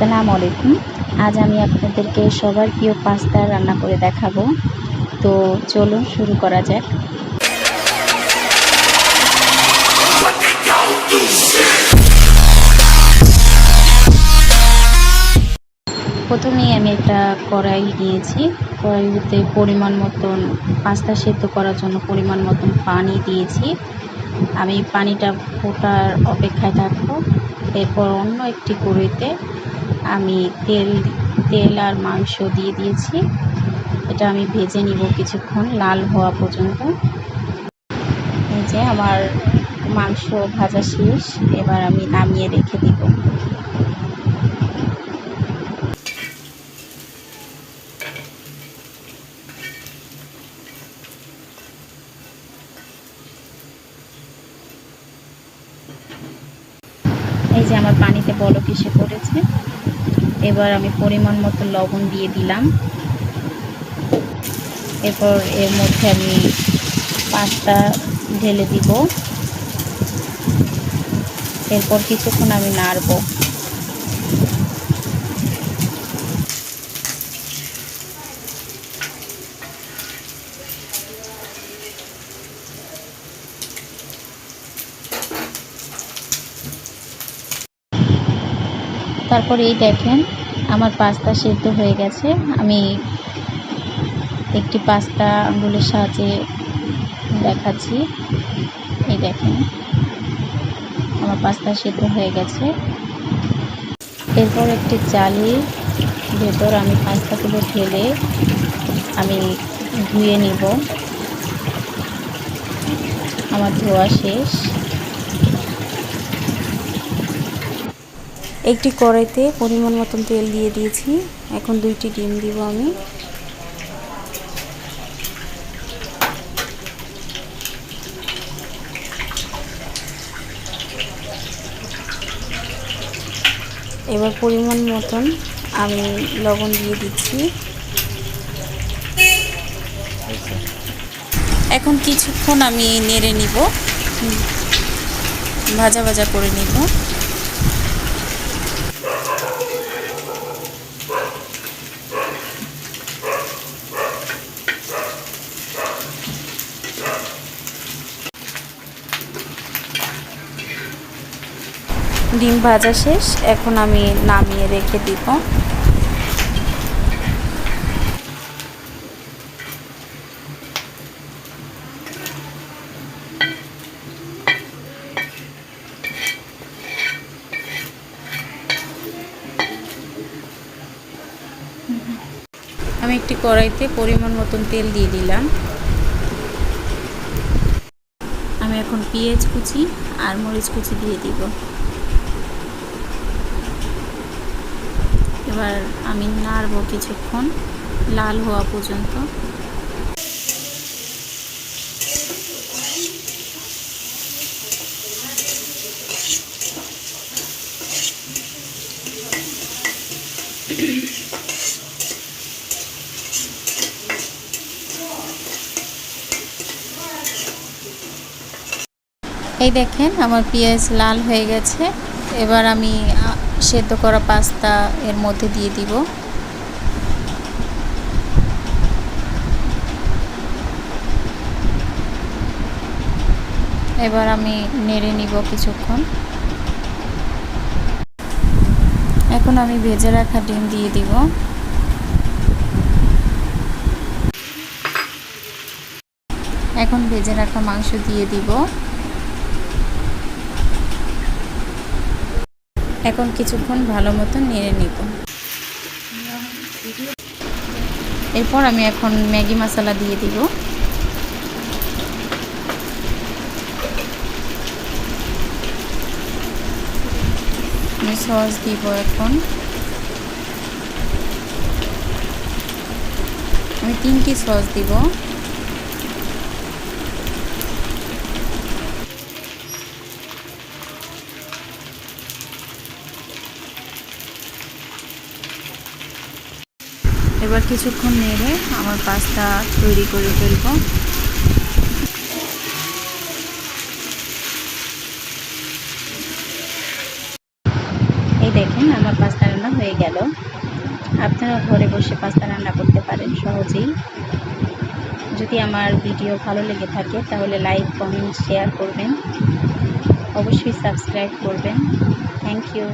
আসসালামু আলাইকুম। আজ আমি আপনাদেরকে সবার প্রিয় পাস্তা রান্না করে দেখাবো। তো চলুন শুরু করা যাক। প্রথমেই আমি একটা কড়াই নিয়েছি। কড়াইতে পরিমাণ মতন পাস্তা সেদ্ধ করার জন্য পরিমাণ মতন পানি দিয়েছি। আমি পানিটা ফোটার অপেক্ষায় থাকবো। এরপর অন্য একটি কড়াইতে আমি তেল আর মাংস দিয়ে দিয়েছি। এটা আমি ভেজে নিব কিছুক্ষণ লাল হওয়া পর্যন্ত। এই যে আমার মাংস ভাজা শেষ, এবার আমি নামিয়ে রেখে দিব। এই যে আমার পানিতে বলক এসে পড়েছে। এবার আমি পরিমাণ মতো লবণ দিয়ে দিলাম। এরপর এর মধ্যে আমি পাস্তা ঢেলে দিব। এরপর কিছুক্ষণ আমি নাড়ব। তারপর এই দেখেন আমার পাস্তা সেদ্ধ হয়ে গেছে। আমি একটি পাস্তা আঙ্গুলের সাহায্যে দেখাচ্ছি। এই দেখেন আমার পাস্তা সেদ্ধ হয়ে গেছে। এরপর একটি জালির ভেতর আমি পাস্তাগুলো ঢেলে আমি ধুয়ে নিব। আমার ধোয়া শেষ। একটি কড়াইতে পরিমাণ মতন তেল দিয়ে দিয়েছি। এখন 2টি ডিম দিব আমি। এবার পরিমাণ মতন আমি লবণ দিয়ে দিচ্ছি। এখন কিছুক্ষণ আমি নেড়ে নিব, ভাজা ভাজা করে নিব। ডিম ভাজা শেষ, এখন আমি নামিয়ে রেখে দিব। আমি একটি কড়াইতে পরিমাণ মতন তেল দিয়ে দিলাম। আমি এখন পেঁয়াজ কুচি আর মরিচ কুচি দিয়ে দিব। এবার আমি নাড়ব কিছুক্ষণ লাল হওয়া পর্যন্ত। এই দেখেন আমার পেঁয়াজ লাল হয়ে গেছে। এবার আমি সেদ্ধ করা পাস্তা এর মধ্যে দিয়ে দিব। এবার আমি নেড়ে নিব কিছুক্ষণ। এখন আমি ভেজে রাখা ডিম দিয়ে দিব। এখন ভেজে রাখা মাংস দিয়ে দিব। এখন কিছুক্ষণ ভালো মতো নেড়ে নিব। এরপর আমি এখন ম্যাগি মশলা দিয়ে দিব। আমি সস দিব। এখন আমি 3টি সস দিব। এবার কিছুক্ষণ নেড়ে আমার পাস্তা তৈরি করে ফেলব। এই দেখেন দেখুন আমার পাস্তা রান্না হয়ে গেল। আপনারা ঘরে বসে পাস্তা রান্না করতে পারেন সহজেই। যদি আমার ভিডিও ভালো লেগে থাকে তাহলে লাইক, কমেন্ট, শেয়ার করবেন। অবশ্যই সাবস্ক্রাইব করবেন। Thank you.